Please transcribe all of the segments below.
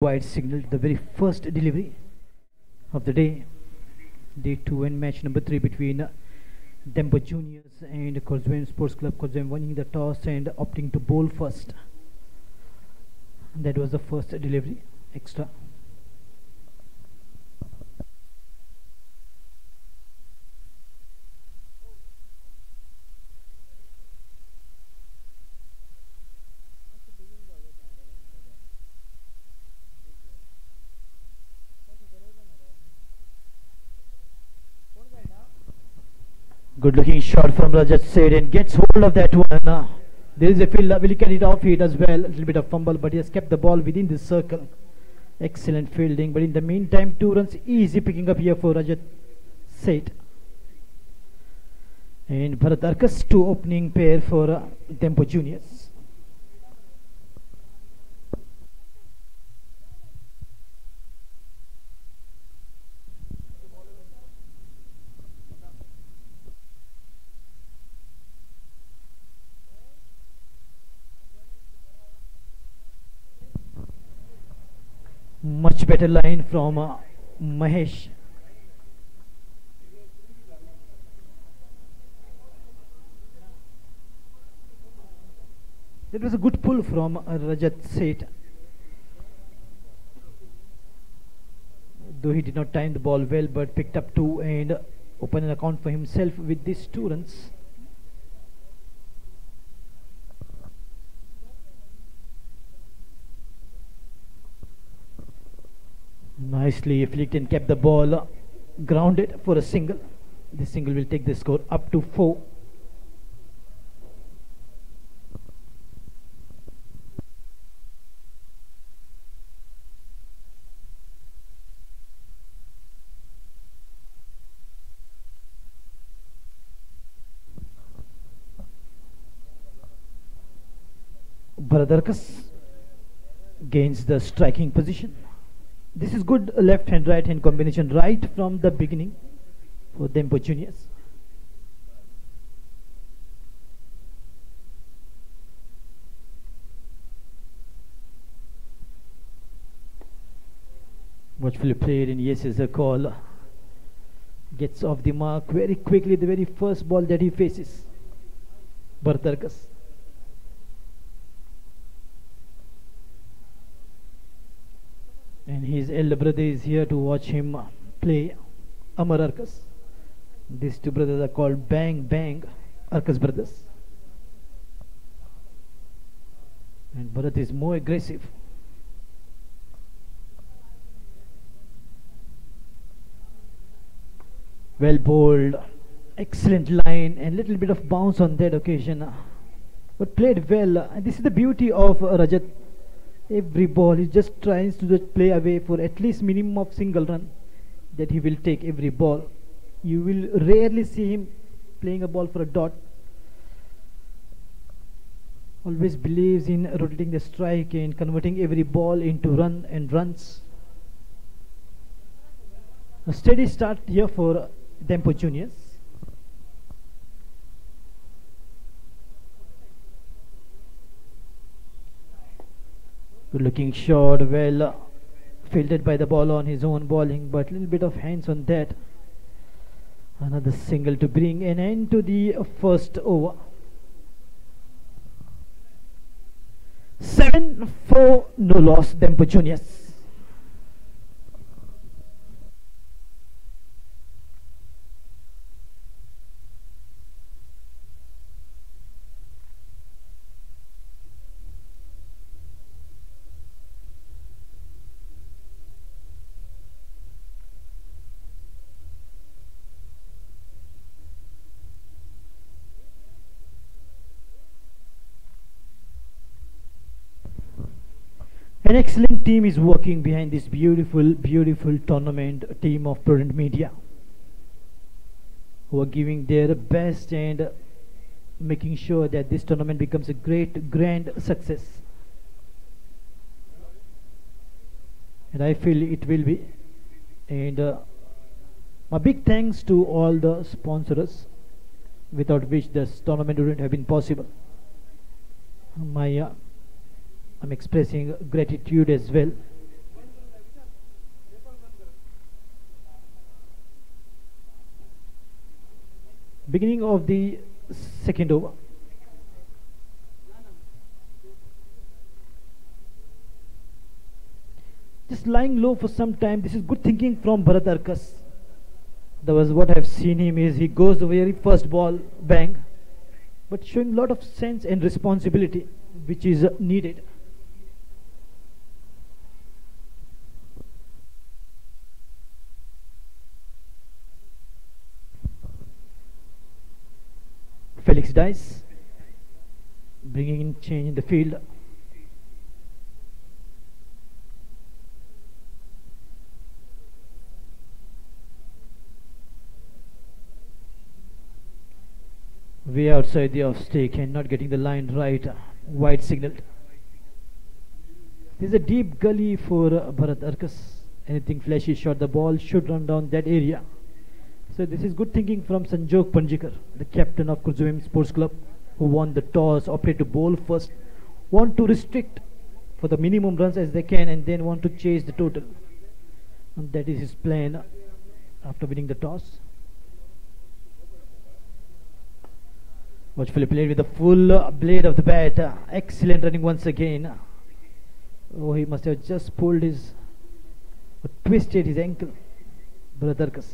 wide signal, the very first delivery of the day. Day 2 and match number 3 between Dempo Juniors and Khorjuem Sports Club. Khorjuem winning the toss and opting to bowl first. That was the first delivery, extra. Good looking shot from Rajat Said and gets hold of that one. There is a fielder, will he get it off it as well? A little bit of fumble, but he has kept the ball within the circle. Excellent fielding, but in the meantime, 2 runs easy picking up here for Rajat Said. And Bharat Arkas, 2 opening pair for Dempo Juniors. Much better line from Mahesh. That was a good pull from Rajat Seth. Though he did not time the ball well, but picked up 2 and opened an account for himself with these 2 runs. Nicely flicked and kept the ball grounded for a single. This single will take the score up to 4. Baradarkas gains the striking position. This is good left hand right hand combination right from the beginning for Dempo Juniors. Watchfully played, and yes is a call. Gets off the mark very quickly the very first ball that he faces. Baradarkas. And his elder brother is here to watch him play, Amar Arkas. These 2 brothers are called Bang Bang Arkas brothers. And Bharat is more aggressive. Well bowled, excellent line and little bit of bounce on that occasion. But played well. And this is the beauty of Rajat. Every ball he just tries to just play away for at least minimum of single run that he will take every ball. You will rarely see him playing a ball for a dot. Always believes in rotating the strike and converting every ball into run and runs. A steady start here for Dempo Juniors. Good looking shot, well fielded by the ball on his own bowling, but little bit of hands on that. Another single to bring an end to the first over. 7-4, no loss, Dempo Juniors. An excellent team is working behind this beautiful tournament, team of Prudent Media, who are giving their best and making sure that this tournament becomes a great grand success. And I feel it will be. And my big thanks to all the sponsors without which this tournament wouldn't have been possible. I'm expressing gratitude as well Beginning of the second over. Just lying low for some time. This is good thinking from Bharat Arkas. That was what I've seen him is he goes the very first ball, bang, but showing a lot of sense and responsibility which is needed. Felix dies, bringing in change in the field. Way outside the off stake and not getting the line right. Wide signaled. There's a deep gully for Bharat Arkas. Anything flashy shot, the ball should run down that area. So this is good thinking from Sanjog Panjikar, the captain of Khorjuem Sports Club, who won the toss, opted to bowl first, want to restrict for the minimum runs as they can and then want to chase the total. And that is his plan after winning the toss. Watchfully played with the full blade of the bat. Excellent running once again. Oh, he must have just pulled his, or twisted his ankle. Bharat Arkas.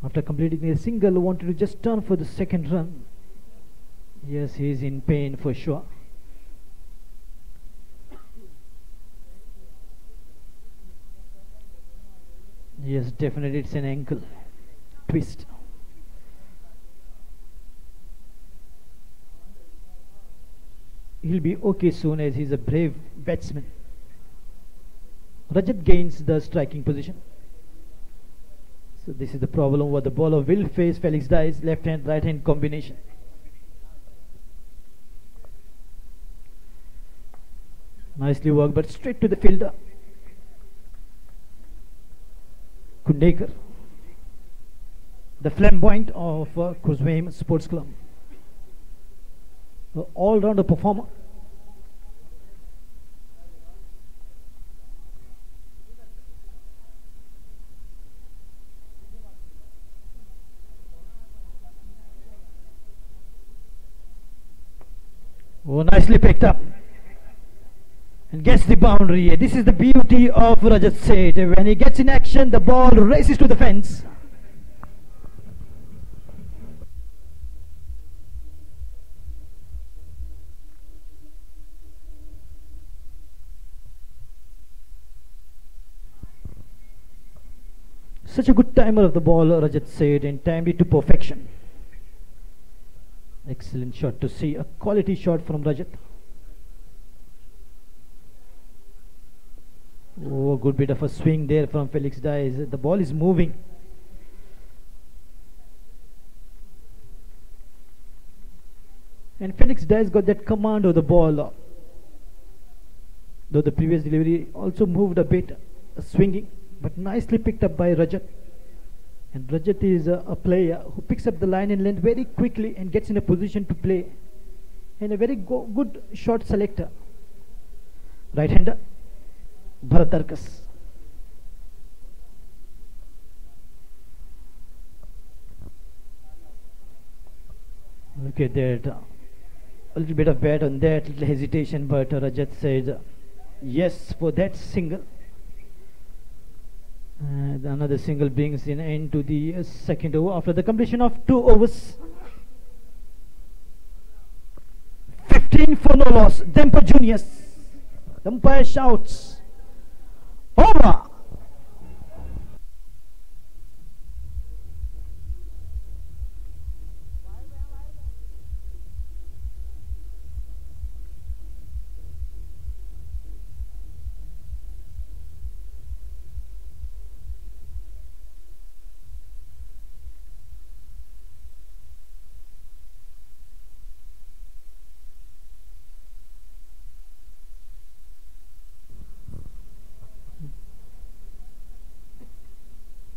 After completing a single, wanted to just turn for the second run. Yes, he is in pain for sure. Yes, definitely it's an ankle twist. He'll be okay soon as he's a brave batsman. Rajat gains the striking position. So this is the problem what the bowler will face. Felix dies, left hand right hand combination. Nicely worked, but straight to the fielder. Kundekar, the flamboyant of Khorjuem Sports Club, the all-rounder performer. Oh, nicely picked up and gets the boundary. This is the beauty of Rajat Seth. When he gets in action, the ball races to the fence. Such a good timer of the ball, Rajat Seth, and timed it to perfection. Excellent shot to see. A quality shot from Rajat. Oh, good bit of a swing there from Felix Dice. The ball is moving. And Felix Dice got that command of the ball. Though the previous delivery also moved a bit, swinging, but nicely picked up by Rajat. And Rajat is a player who picks up the line and length very quickly and gets in a position to play. And a very good shot selector. Right-hander, Bharat Arkas. Look at that. A little bit of bat on that, little hesitation, but Rajat says yes for that single. And another single brings in end to the second over after the completion of 2 overs. 15 for no loss. Dempo Juniors. The umpire shouts, over.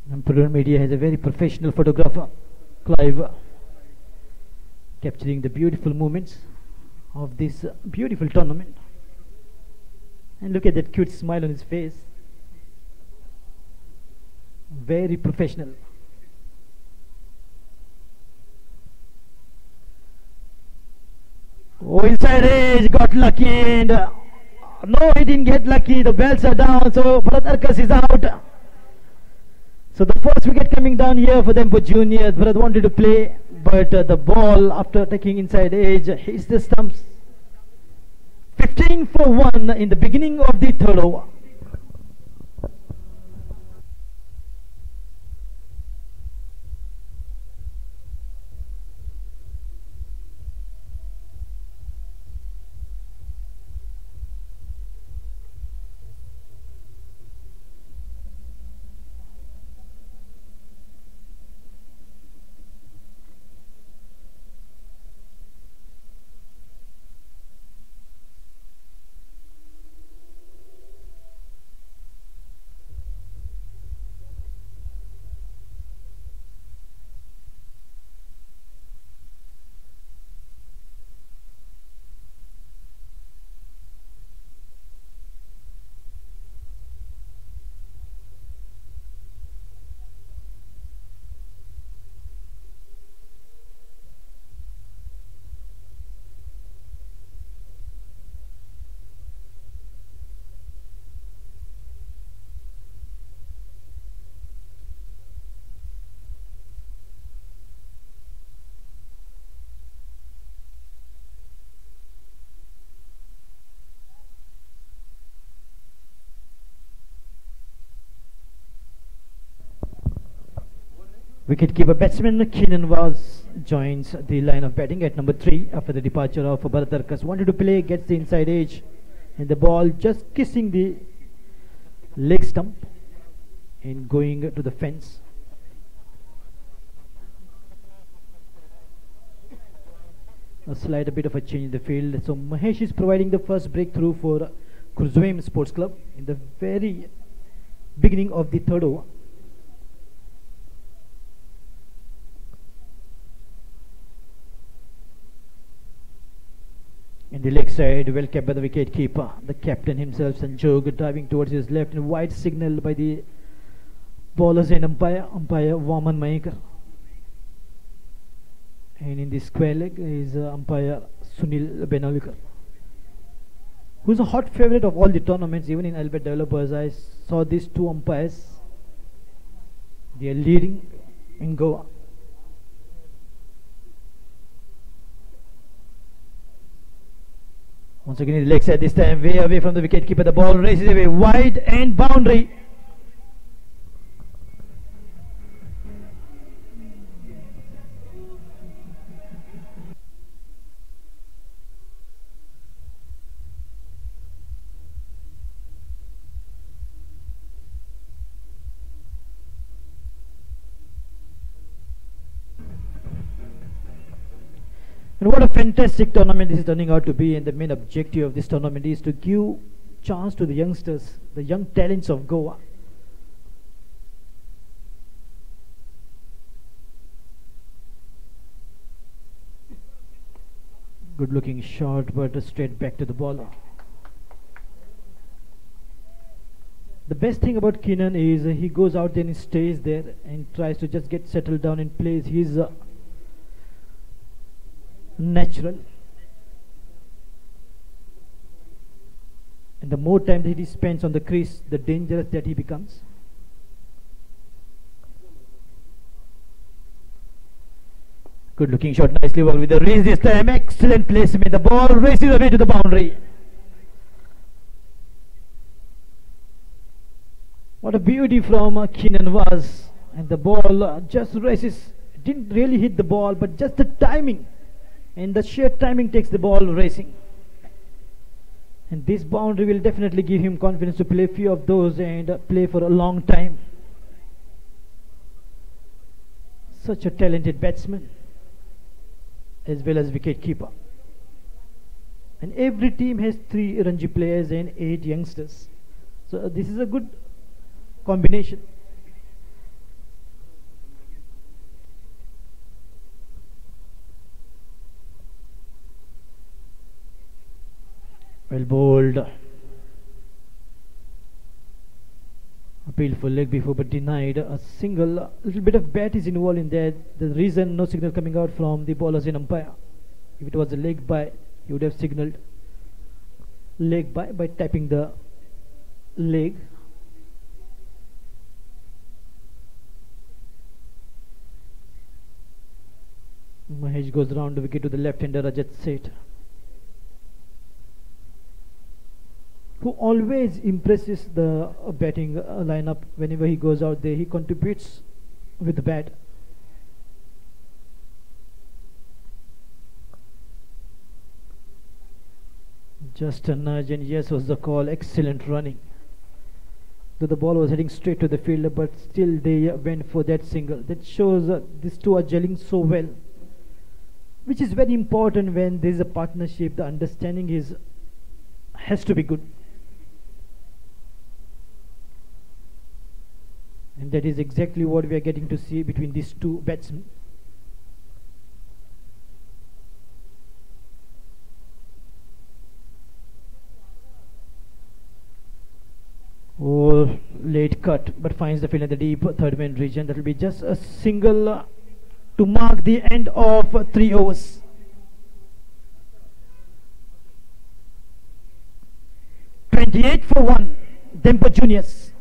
And Prudent Media has a very professional photographer, Clive, capturing the beautiful moments of this beautiful tournament. And look at that cute smile on his face. Very professional. Oh, inside edge, got lucky and no, he didn't get lucky. The bells are down, so Bharat Arkas is out. So the first wicket coming down here for Dempo Juniors. Bharat wanted to play, but the ball after taking inside edge hits the stumps. 15 for 1 in the beginning of the third over. Wicketkeeper batsman Keenan was joins the line of batting at number 3 after the departure of Bharat Arkas. Wanted to play, gets the inside edge, and the ball just kissing the leg stump and going to the fence. A slight bit of a change in the field. So Mahesh is providing the first breakthrough for Khorjuem Sports Club in the very beginning of the third over. In the leg side, well kept by the wicket keeper. The captain himself, Sanjog, driving towards his left, and wide signal by the bowlers and umpire Vaman Mahekar. And in the square leg is umpire Sunil Benolkar, who's a hot favorite of all the tournaments, even in Albert Developers. I saw these two umpires. They are leading in Goa. Once again, the leg side, this time way away from the wicketkeeper. The ball races away wide and boundary. And what a fantastic tournament this is turning out to be, and the main objective of this tournament is to give chance to the youngsters, the young talents of Goa. Good looking shot, but straight back to the bowler. The best thing about Keenan is he goes out there and stays there and tries to just get settled down and plays his natural, and the more time that he spends on the crease, the dangerous that he becomes. Good looking shot, nicely worked with the race this time. Excellent placement. The ball races away to the boundary. What a beauty from Keenan was, and the ball just races. Didn't really hit the ball, but just the timing. And the sheer timing takes the ball racing. And this boundary will definitely give him confidence to play a few of those and play for a long time. Such a talented batsman as well as wicket keeper. And every team has 3 Ranji players and 8 youngsters. So this is a good combination. Well bowled. appealed for leg before but denied a single. A little bit of bat is involved in that. The reason no signal coming out from the bowlers in umpire. If it was a leg by, he would have signaled leg by tapping the leg. Mahesh goes round the wicket to the left-hander Rajat Seth, who always impresses the batting lineup. Whenever he goes out there, he contributes with the bat. Just a nudge, and yes was the call. Excellent running. Though the ball was heading straight to the fielder, but still they went for that single. That shows these two are gelling so well, which is very important when there is a partnership. The understanding has to be good, and that is exactly what we are getting to see between these two batsmen. Oh, late cut, but finds the field in the deep third man region. That will be just a single to mark the end of 3 overs. "28 for 1, Dempo Juniors."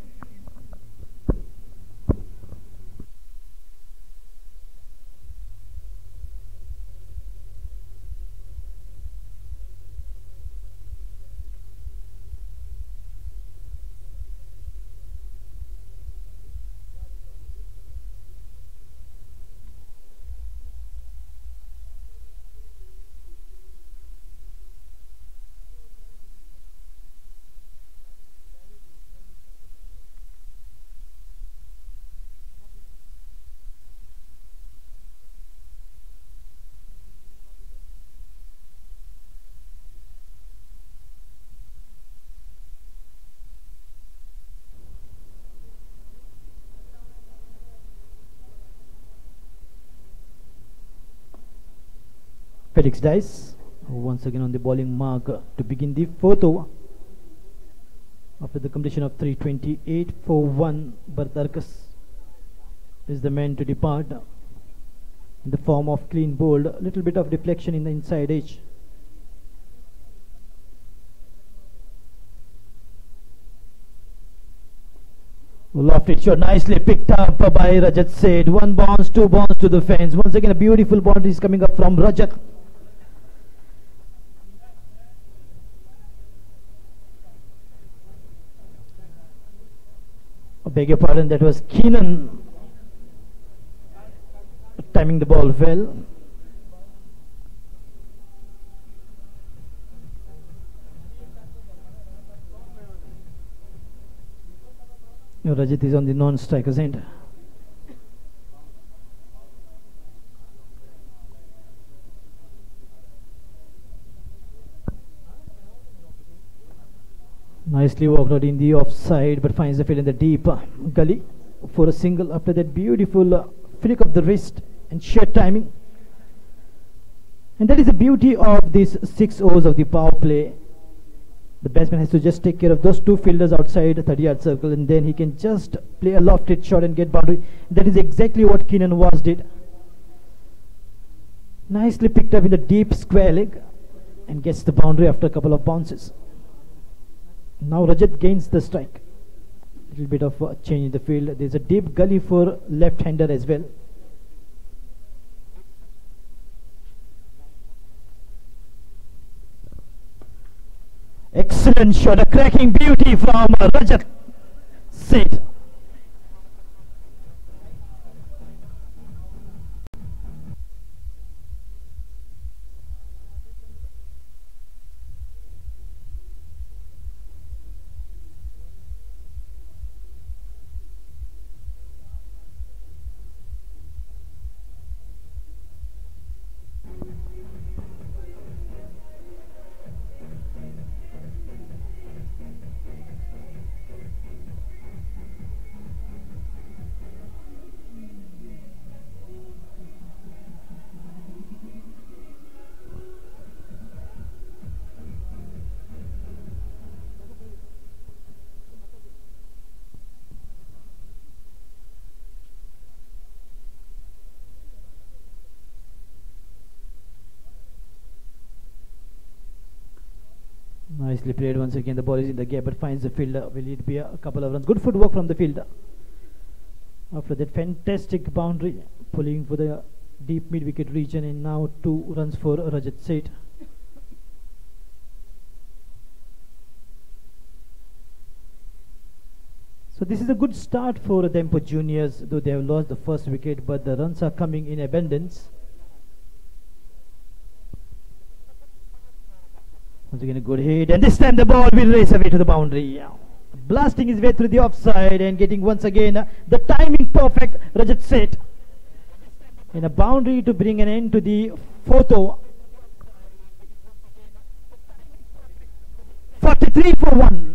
Felix Dice once again on the bowling mark to begin the 4th over. After the completion of 328 for 1, Bartarkas is the man to depart in the form of clean bowled. A little bit of deflection in the inside edge. Lofted shot nicely picked up by Rajat Seth. 1 bounce, 2 bounce to the fence. Once again a beautiful boundary is coming up from Rajat. I beg your pardon, that was Keenan timing the ball well. Rajat is on the non-striker's end. Nicely walked out in the offside, but finds the field in the deep gully for a single after that beautiful flick of the wrist and sheer timing. And that is the beauty of these 6 overs of the power play. The batsman has to just take care of those 2 fielders outside the 30-yard circle, and then he can just play a lofted shot and get boundary. That is exactly what Keenan Was did. Nicely picked up in the deep square leg and gets the boundary after a couple of bounces. Now Rajat gains the strike. A little bit of a change in the field. There is a deep gully for left-hander as well. Excellent shot, a cracking beauty from Rajat Seth. Nicely played once again. The ball is in the gap but finds the fielder. Will it be a couple of runs? Good footwork from the fielder. After that fantastic boundary, pulling for the deep mid-wicket region, and now 2 runs for Rajat Seth. So this is a good start for the Dempo juniors, though they have lost the first wicket, but the runs are coming in abundance. Once again a good hit, and this time the ball will race away to the boundary. Blasting his way through the offside and getting once again the timing perfect, Rajat Seth. In a boundary to bring an end to the 4th over. 43 for 1.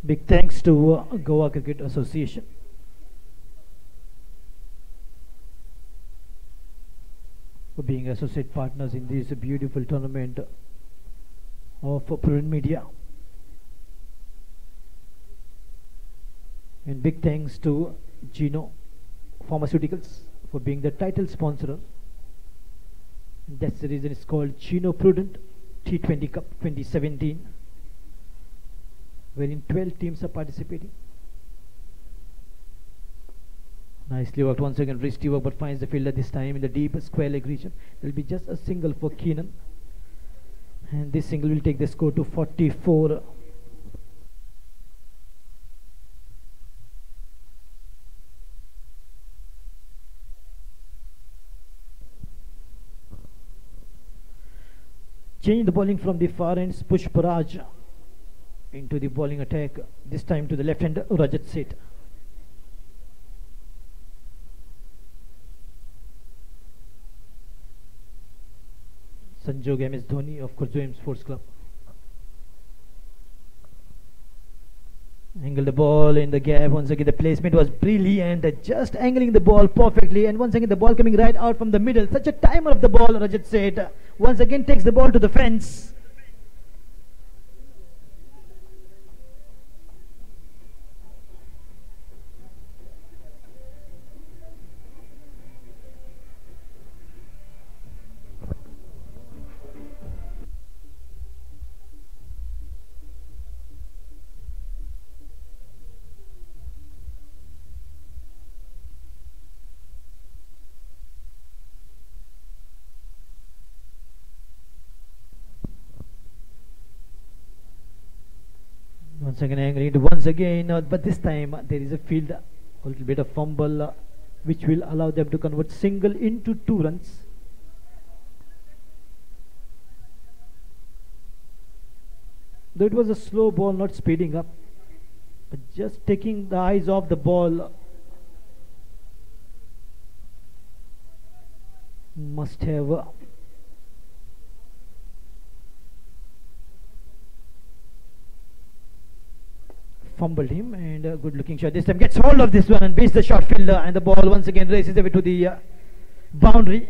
Big thanks to Goa Cricket Association. For being associate partners in this beautiful tournament of Prudent Media. And big thanks to Geno Pharmaceuticals for being the title sponsor. And that's the reason it's called Geno Prudent T20 Cup 2017, wherein 12 teams are participating. Nicely worked once again, wristy work, but finds the fielder this time in the deep square leg region. There will be just a single for Keenan, and this single will take the score to 44. Changing the bowling from the far ends, Push Paraj into the bowling attack, this time to the left hand Rajat Seth. Sanjog MS Dhoni of Khorjuem Sports Club. Angle the ball in the gap. Once again the placement was brilliant, just angling the ball perfectly, and once again the ball coming right out from the middle. Such a timer of the ball, Rajat Seth once again takes the ball to the fence. Once again angling once again, but this time there is a field, a little bit of fumble, which will allow them to convert single into 2 runs. Though it was a slow ball, not speeding up, but just taking the eyes off the ball. Must have fumbled him, and a good looking shot. This time gets hold of this one and beats the short fielder, and the ball once again races away to the boundary.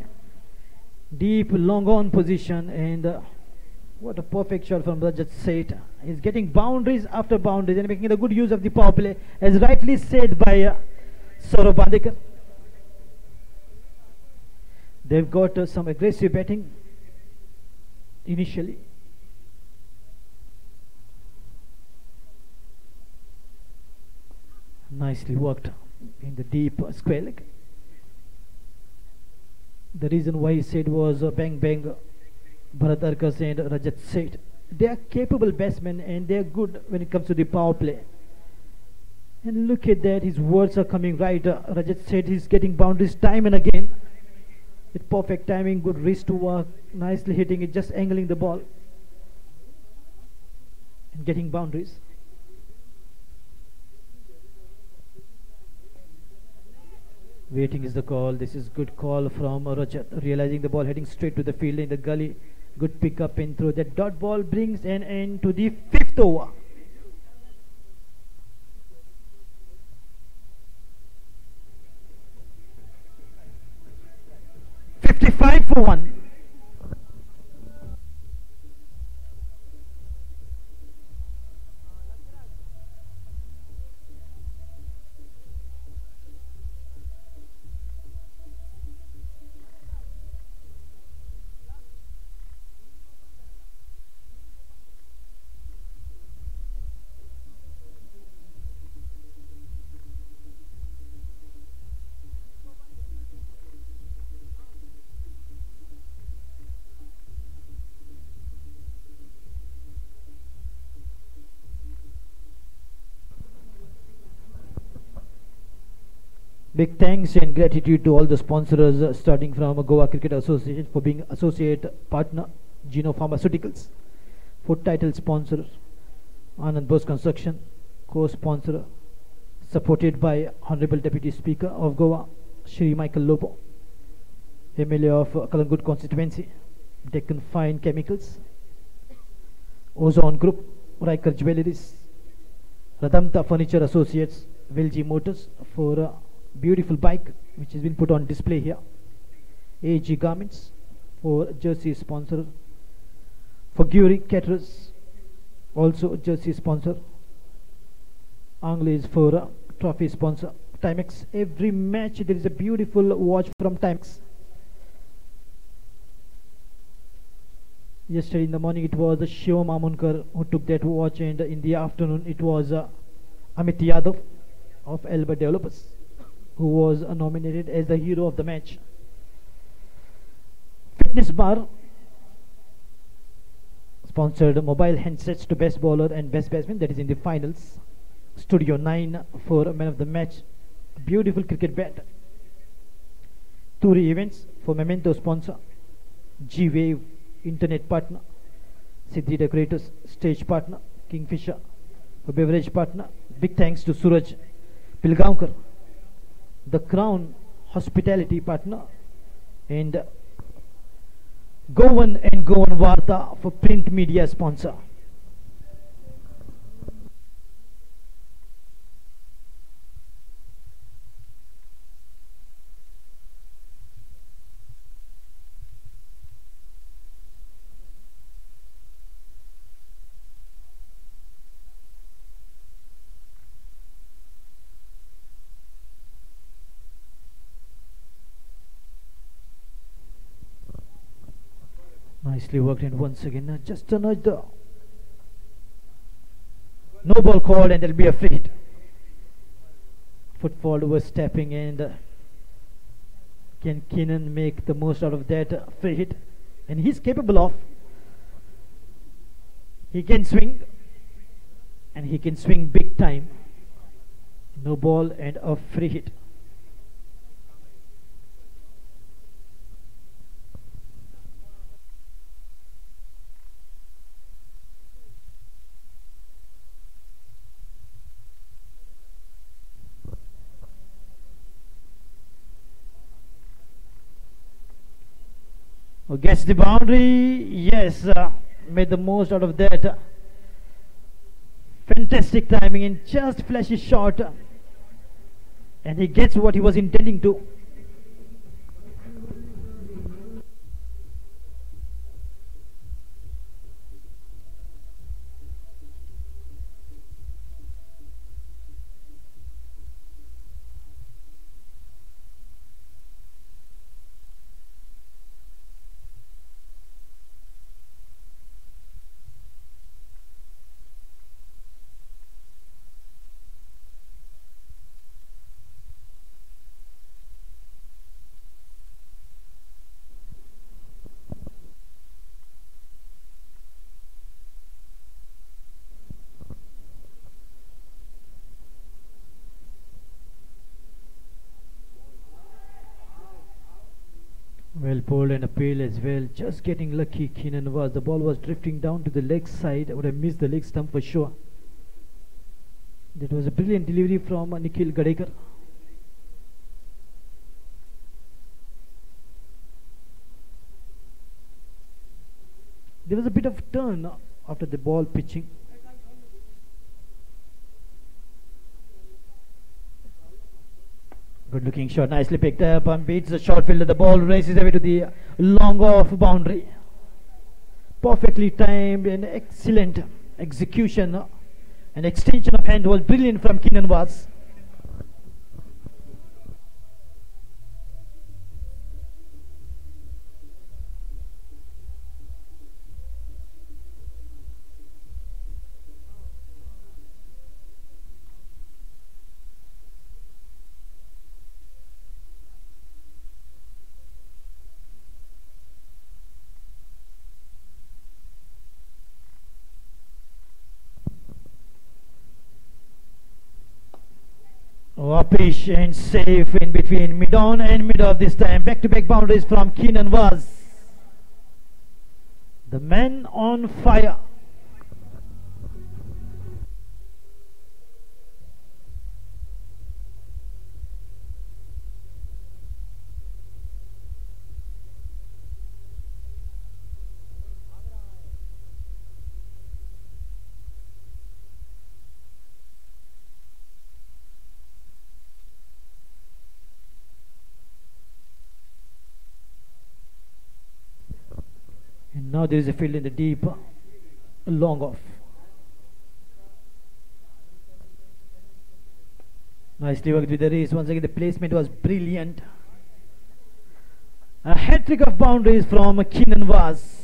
Deep long on position, and what a perfect shot from Rajat Seth. He's getting boundaries after boundaries and making a good use of the power play, as rightly said by Saurav Bandekar. They've got some aggressive batting initially. Nicely worked in the deep square leg. The reason why he said was bang bang Bharat Arkas and Rajat Seth. They are capable batsmen and they are good when it comes to the power play. And look at that, his words are coming right. Rajat Seth is getting boundaries time and again with perfect timing, good wrist to work, nicely hitting it, just angling the ball and getting boundaries. Waiting is the call. This is good call from Rajat. Realizing the ball heading straight to the field in the gully. Good pick up and throw. That dot ball brings an end to the fifth over. $55 for 1. Big thanks and gratitude to all the sponsors, starting from Goa Cricket Association for being associate partner, Geno Pharmaceuticals, for title sponsor, Anand Bose Construction, co-sponsor, supported by Honorable Deputy Speaker of Goa, Shri Michael Lobo, MLA of Kalangut constituency, Deccan Fine Chemicals, Ozone Group, Riker Jewelries, Radamta Furniture Associates, Velji Motors for beautiful bike which has been put on display here. AG Garments for jersey sponsor. For Guri Caterers, also jersey sponsor. Anglaise for trophy sponsor. Timex. Every match there is a beautiful watch from Timex. Yesterday in the morning it was Shivam Amunkar who took that watch, and in the afternoon it was Amit Yadav of Elba Developers who was nominated as the hero of the match. Fitness Bar sponsored mobile handsets to best bowler and best batsman, that is in the finals. Studio 9 for man of the match, beautiful cricket bat. Turi Events for memento sponsor. G-Wave internet partner. Siddhi Decorators stage partner. Kingfisher for beverage partner. Big thanks to Suraj Pilgaonkar, the Crown hospitality partner, and Goan and Goan Varta for print media sponsor. Nicely worked, and once again just a nudge, the no ball called, and there'll be a free hit. Foot forward was stepping, and can Keenan make the most out of that free hit? And he's capable of. He can swing, and he can swing big time. No ball and a free hit. Gets the boundary, yes, made the most out of that. Fantastic timing and just flashes shot, and he gets what he was intending to. Well pulled and appeal as well. Just getting lucky, Keenan was. The ball was drifting down to the leg side. Would have missed the leg stump for sure. That was a brilliant delivery from Nikhil Gadekar. There was a bit of turn after the ball pitching. Good looking shot, nicely picked up and beats the short fielder. The ball races away to the long off boundary. Perfectly timed and excellent execution. An extension of hand was brilliant from Keenan Was. Upish and safe in between mid on and mid off this time. Back to back boundaries from Keenan Was. The man on fire. And now there is a field in the deep, long off. Nicely worked with the race. Once again, the placement was brilliant. A hat-trick of boundaries from Keenan Was.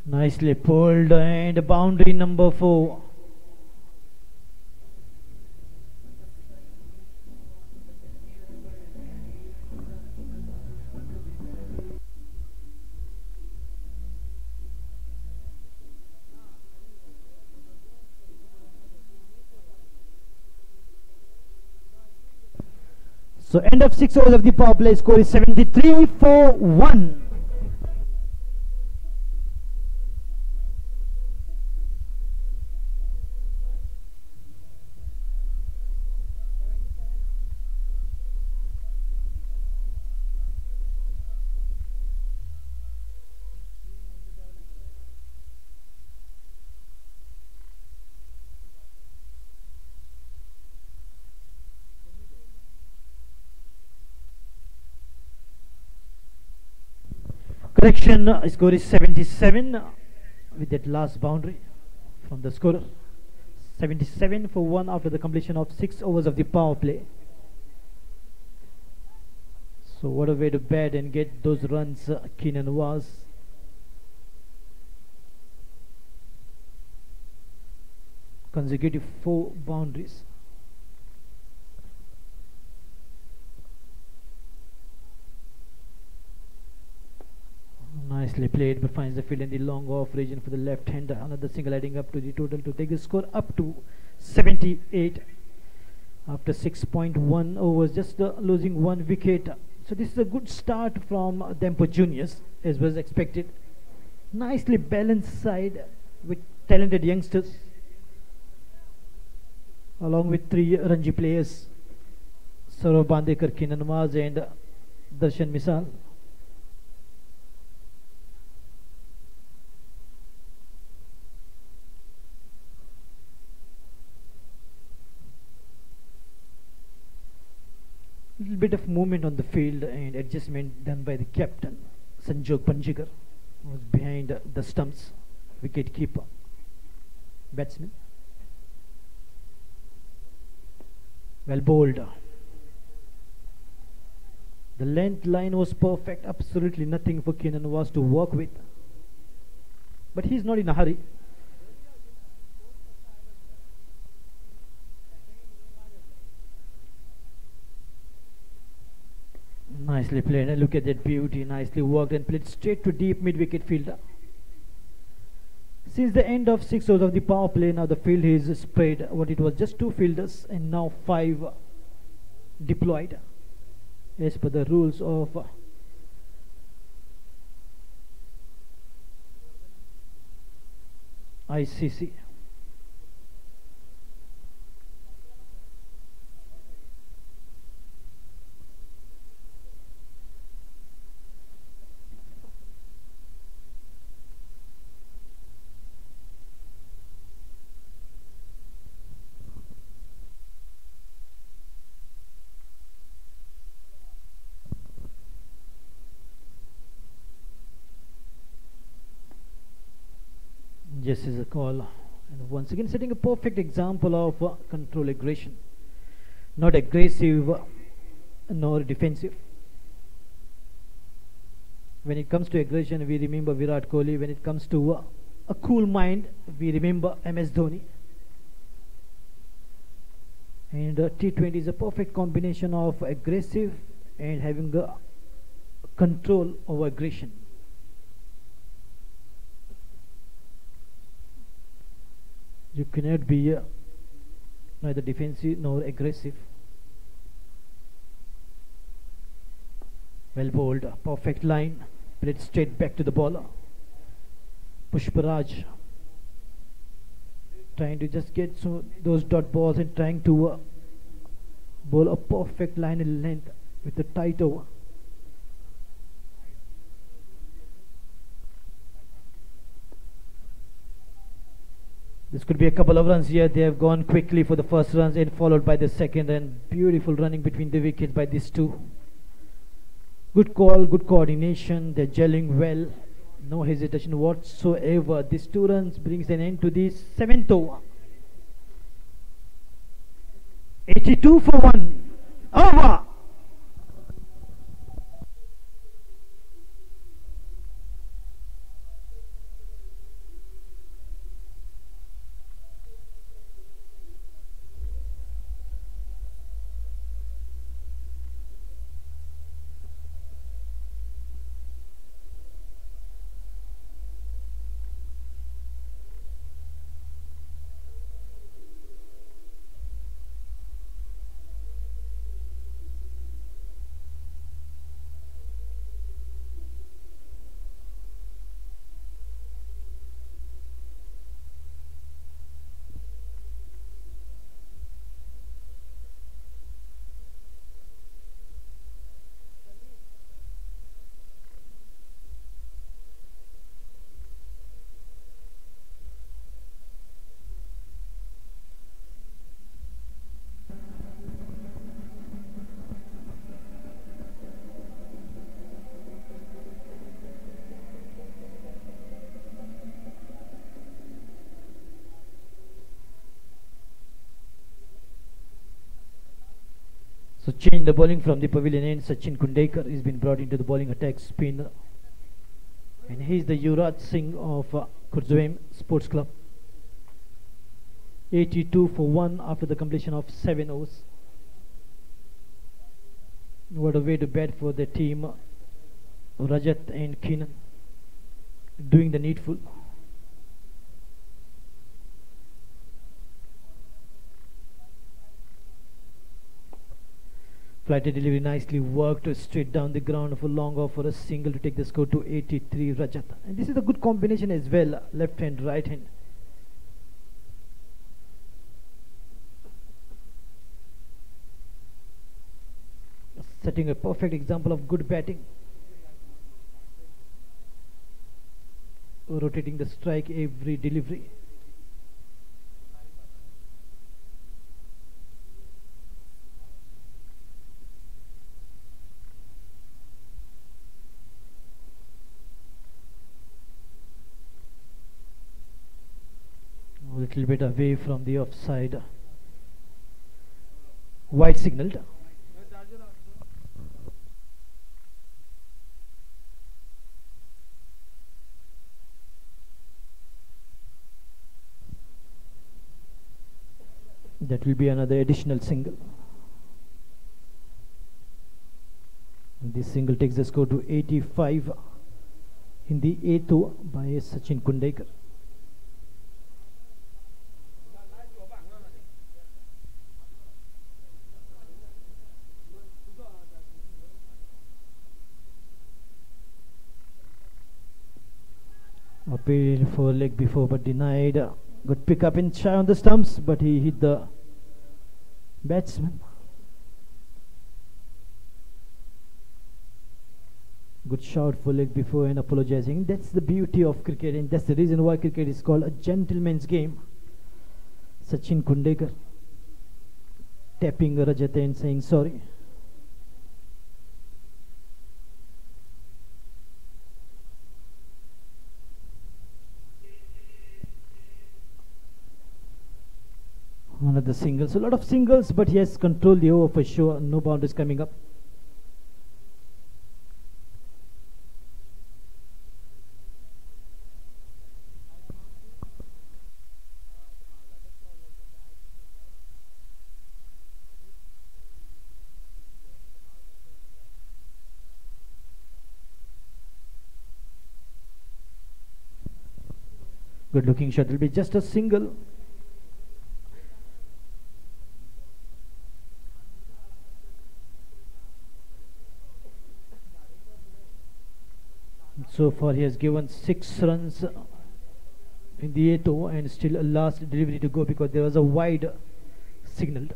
Nicely pulled and boundary number 4. So end of 6 overs of the power play. Score is 73 for 1. Correction, score is 77 with that last boundary from the scorer. 77 for 1 after the completion of 6 overs of the power play. So what a way to bat and get those runs Keenan Was. Consecutive 4 boundaries. Nicely played, but finds the field in the long off region for the left hander. Another single adding up to the total to take the score up to 78 after 6.1 overs, just losing 1 wicket. So this is a good start from Dempo Juniors, as was expected. Nicely balanced side with talented youngsters, along with 3 Ranji players: Saurav Bandekar, Keenan Was and Darshan Misal. Little bit of movement on the field and adjustment done by the captain Sanjog Panjikar, who was behind the stumps, wicket keeper, batsman. Well bowled. The length line was perfect, absolutely nothing for Keenan Was to work with, but he's not in a hurry. Nicely played, and look at that beauty. Nicely worked and played straight to deep mid-wicket fielder. Since the end of 6 overs of the power play, now the field is spread. What it was just 2 fielders and now 5 deployed as per the rules of ICC. Yes, is a call, and once again setting a perfect example of control aggression, not aggressive nor defensive. When it comes to aggression, we remember Virat Kohli. When it comes to a cool mind, we remember MS Dhoni. And T20 is a perfect combination of aggressive and having control over aggression. You cannot be neither defensive nor aggressive. Well bowled, perfect line, played straight back to the bowler. Pushparaj trying to just get those dot balls and trying to bowl a perfect line in length with a tight over. This could be a couple of runs here. They have gone quickly for the first runs and followed by the second, and beautiful running between the wickets by these two. Good call, good coordination. They're gelling well. No hesitation whatsoever. These 2 runs brings an end to the 7th over. 82 for 1. Over. So change the bowling from the pavilion end. Sachin Kundekar has been brought into the bowling attack spin, and he is the Yuvraj Singh of Khorjuem Sports Club. 82 for 1 after the completion of 7 overs. What a way to bat for the team. Rajat and Keenan doing the needful. Flighted delivery nicely worked straight down the ground for long off for a single to take the score to 83. Rajat, and this is a good combination as well, left hand, right hand. Setting a perfect example of good batting. Rotating the strike every delivery. A little bit away from the offside. Wide signaled. That will be another additional single. This single takes the score to 85 in the 8th over by Sachin Kundekar. Appeal for leg before but denied. Good pick up in shy on the stumps, but he hit the batsman. Good shot for leg before and apologizing. That's the beauty of cricket, and that's the reason why cricket is called a gentleman's game. Sachin Kundekar tapping Rajat and saying sorry. Another single. So a lot of singles, but he has controlled the over for sure. No boundaries coming up. Good looking shot. It will be just a single. So far he has given 6 runs in the 8th over and still a last delivery to go because there was a wide signal.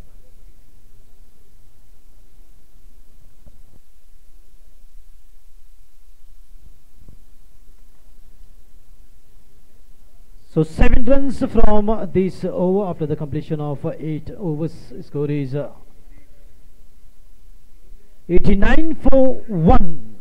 So 7 runs from this over after the completion of 8 overs. Score is 89 for 1.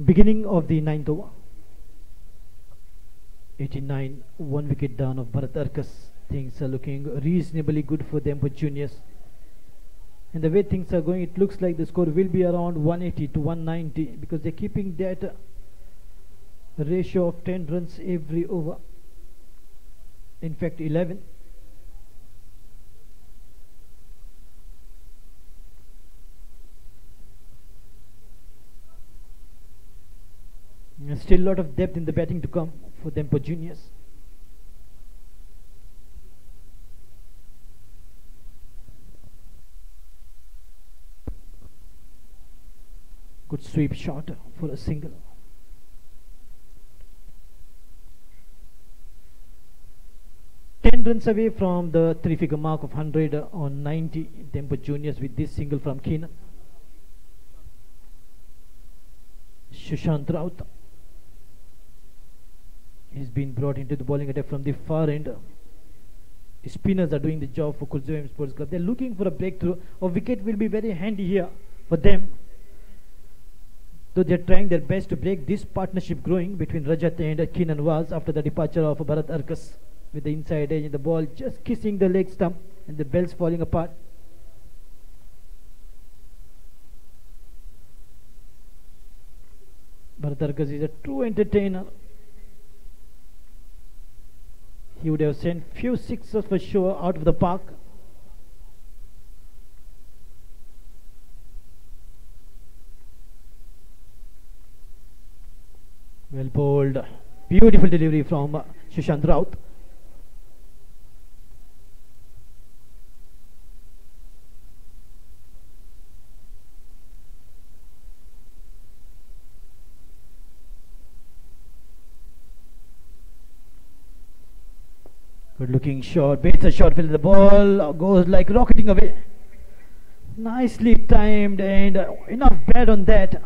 Beginning of the 9th over. 89, 1 wicket down of Bharat Arkas. Things are looking reasonably good for Dempo juniors. And the way things are going, it looks like the score will be around 180 to 190 because they're keeping that ratio of 10 runs every over. In fact, 11. And still a lot of depth in the batting to come for Dempo juniors. Good sweep shot for a single. Runs away from the 3-figure mark of 100 on 90. Dempo juniors with this single from Keenan. Sushant Raut. He's been brought into the bowling attack from the far end. The spinners are doing the job for Khorjuem Sports Club. They're looking for a breakthrough. A wicket will be very handy here for them. Though they're trying their best to break this partnership growing between Rajat and Keenan was after the departure of Bharat Arkas. With the inside edge and the ball just kissing the leg stump and the bells falling apart. Bharat Arkas is a true entertainer. He would have sent few sixes for sure out of the park. Well bowled. Beautiful delivery from Sushant Raut. Good looking shot, baits a shot, the ball goes like rocketing away. Nicely timed and enough bat on that.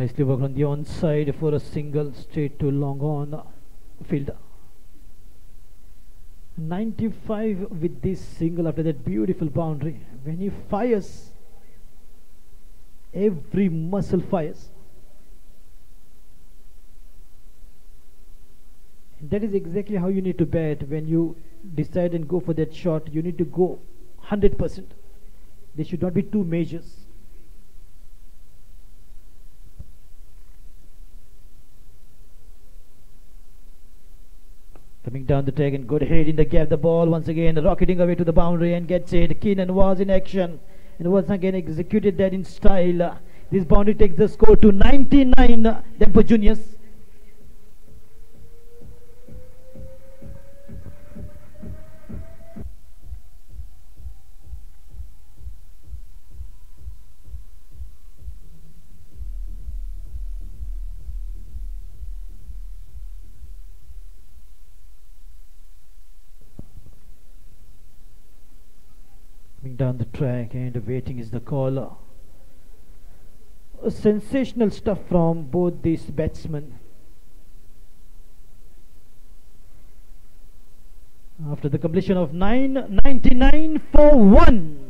Nicely worked on the onside for a single straight to long on field. 95 with this single after that beautiful boundary. When he fires, every muscle fires. And that is exactly how you need to bat. When you decide and go for that shot, you need to go 100%. There should not be two measures. Coming down the track and good hit in the gap. The ball once again rocketing away to the boundary and gets it. Keenan was in action and once again executed that in style. This boundary takes the score to 99. Dempo Juniors. Down the track and waiting is the caller. Sensational stuff from both these batsmen. After the completion of 999 for 1.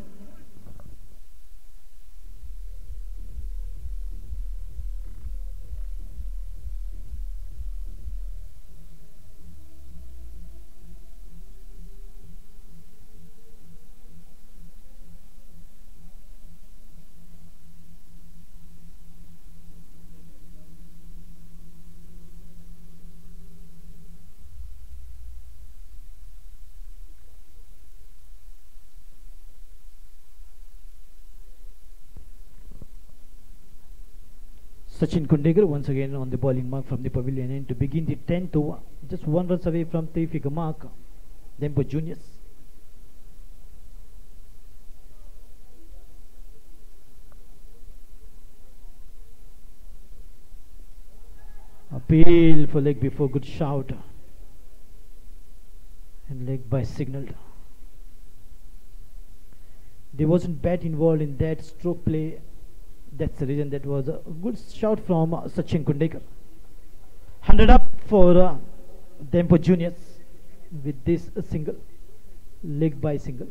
Sachin Kundekar once again on the bowling mark from the pavilion end to begin the 10th over. Just 1 run away from 3-figure mark. Dempo Juniors. Appeal for leg before good shout. And leg by signaled. There wasn't bat involved in that stroke play. That's the reason that was a good shout from Sachin Kundekar. 100 up for Dempo Juniors with this single, leg by single.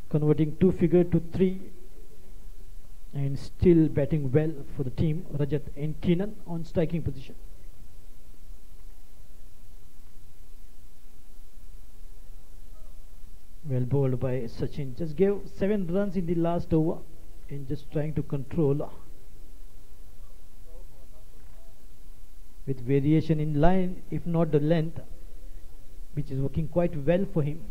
Converting 2-figure to 3 and still batting well for the team. Rajat and Keenan on striking position. Well bowled by Sachin. Just gave 7 runs in the last over and just trying to control with variation in line, if not the length, which is working quite well for him.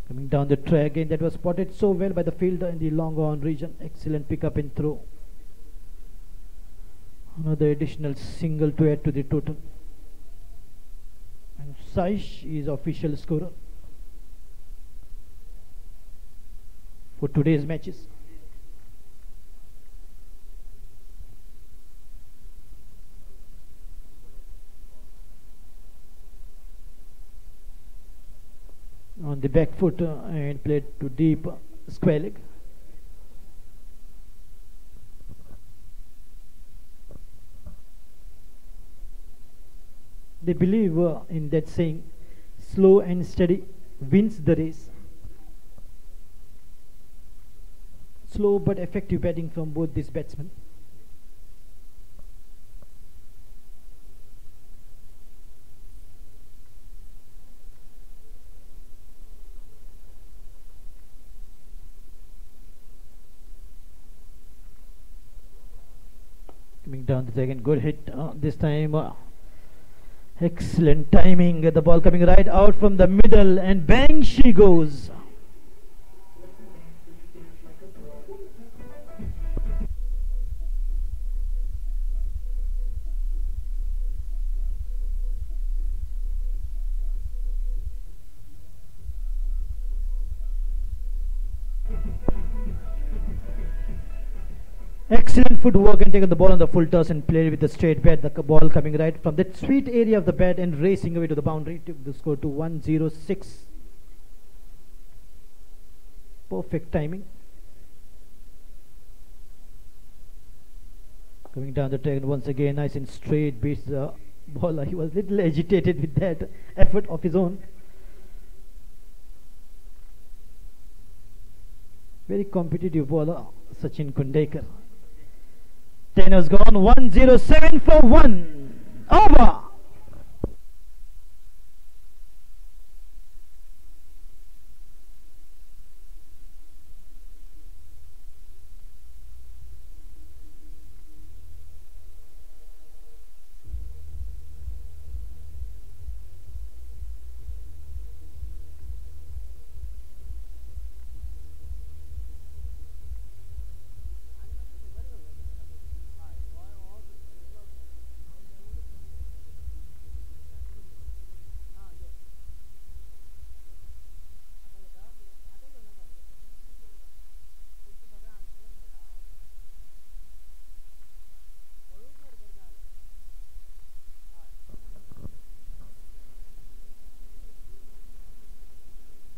Coming down the track again, that was spotted so well by the fielder in the long on region. Excellent pick up and throw. Another additional single to add to the total. And Saish is official scorer for today's matches. On the back foot and played to deep square leg. They believe in that saying, slow and steady wins the race. Slow but effective batting from both these batsmen. Coming down the second, good hit this time. Excellent timing. The ball coming right out from the middle and bang she goes. Excellent footwork and taken the ball on the full toss and played with the straight bat. The ball coming right from that sweet area of the bat and racing away to the boundary. Took the score to 106. Perfect timing. Coming down the track once again, nice and straight, beats the bowler. He was a little agitated with that effort of his own. Very competitive bowler, Sachin Kundekar. 10 has gone, 107 for 1. Over.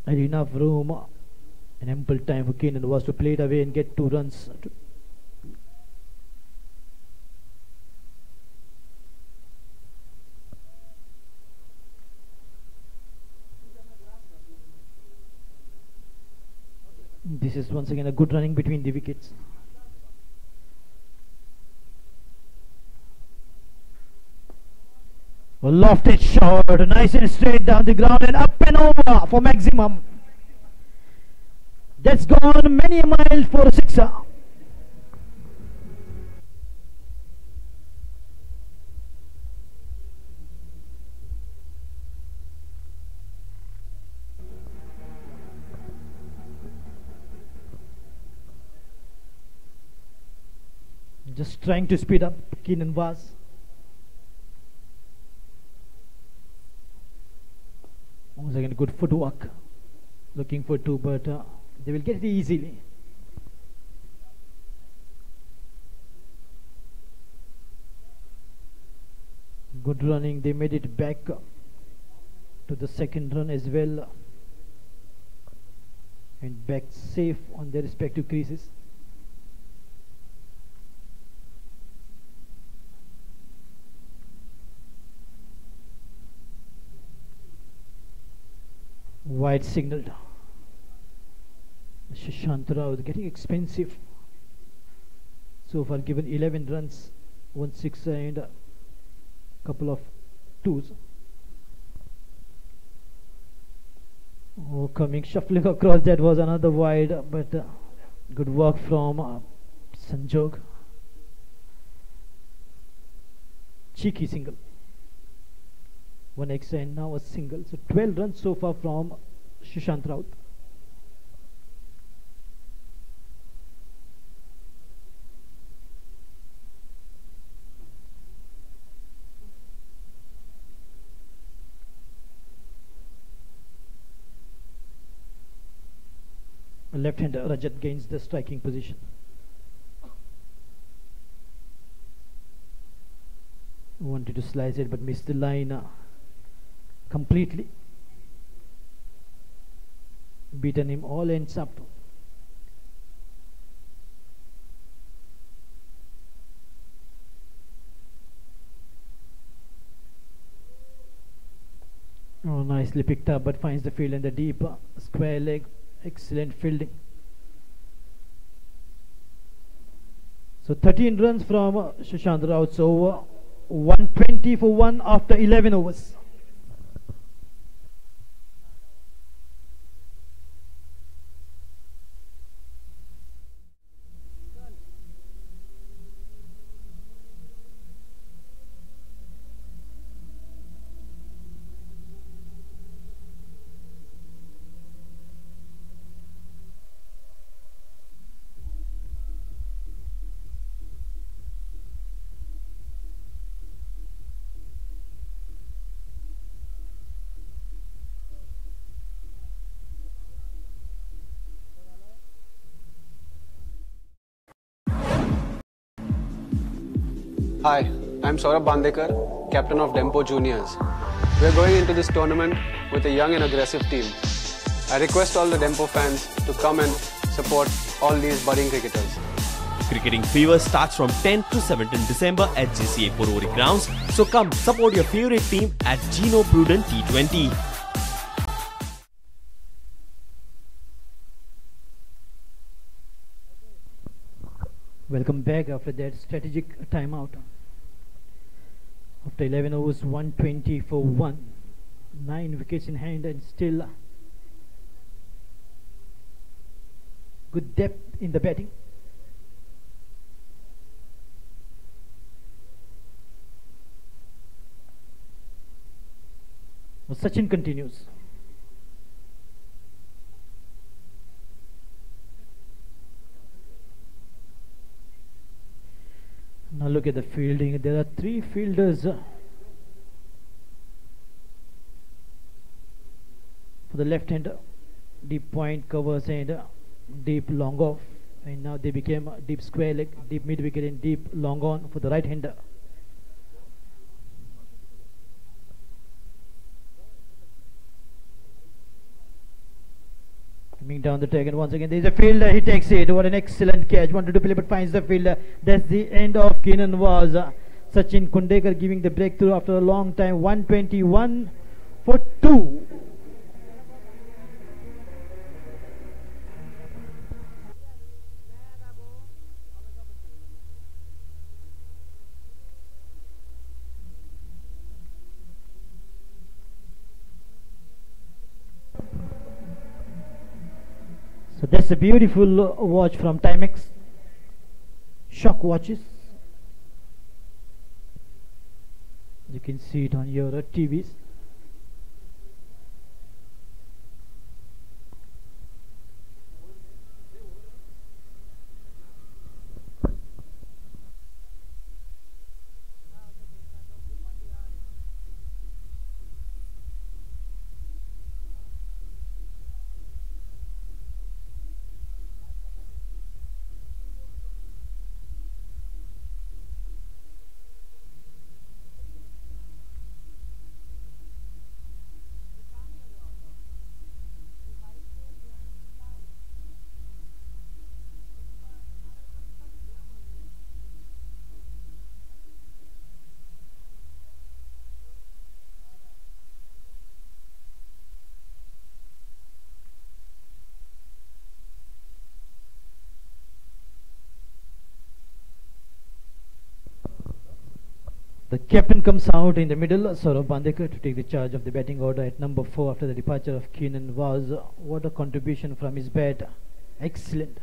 And enough room and ample time for Geno was to play it away and get 2 runs. This is once again a good running between the wickets. A lofted shot, nice and straight down the ground and up and over for maximum. That's gone many a mile for a sixer. Just trying to speed up, Keenan was. Once again, good footwork. Looking for 2, but they will get it easily. Good running. They made it back to the second run as well. And back safe on their respective creases. Wide signaled. Shishant Raut getting expensive. So far given 11 runs, 1 sixer and a couple of 2s. Oh, coming shuffling across, that was another wide, but good work from Sanjog. Cheeky single. 1 extra and now a single. So 12 runs so far from Shishant Raut. Left-hander Rajat gains the striking position. Wanted to slice it but missed the line completely. Beaten him, all ends up. Oh, nicely picked up, but finds the field in the deep square leg. Excellent fielding. So 13 runs from Shishant Raut's over. 120 for 1 after 11 overs. Hi, I'm Saurabh Bandekar, captain of Dempo Juniors. We're going into this tournament with a young and aggressive team. I request all the Dempo fans to come and support all these budding cricketers. Cricketing fever starts from 10th to 17th December at JCA Porori grounds. So come support your favorite team at Geno Prudent T20. Welcome back after that strategic timeout. After 11 overs, 120 for 1. 9 wickets in hand and still good depth in the batting. Well, Sachin continues. Now look at the fielding. There are 3 fielders for the left-hander. Deep point covers and deep long off. And now they became deep square leg, deep mid-wicket and deep long on for the right-hander. Coming down the track, and once again there is a fielder, he takes it. What an excellent catch, wanted to play but finds the fielder. That's the end of Geno was Sachin Kundekar giving the breakthrough after a long time. 121 for 2. So that's a beautiful watch from Timex Shock watches. You can see it on your TVs. The captain comes out in the middle, Saurav Bandekar, to take the charge of the batting order at number 4 after the departure of Keenan was. What a contribution from his bat. Excellent.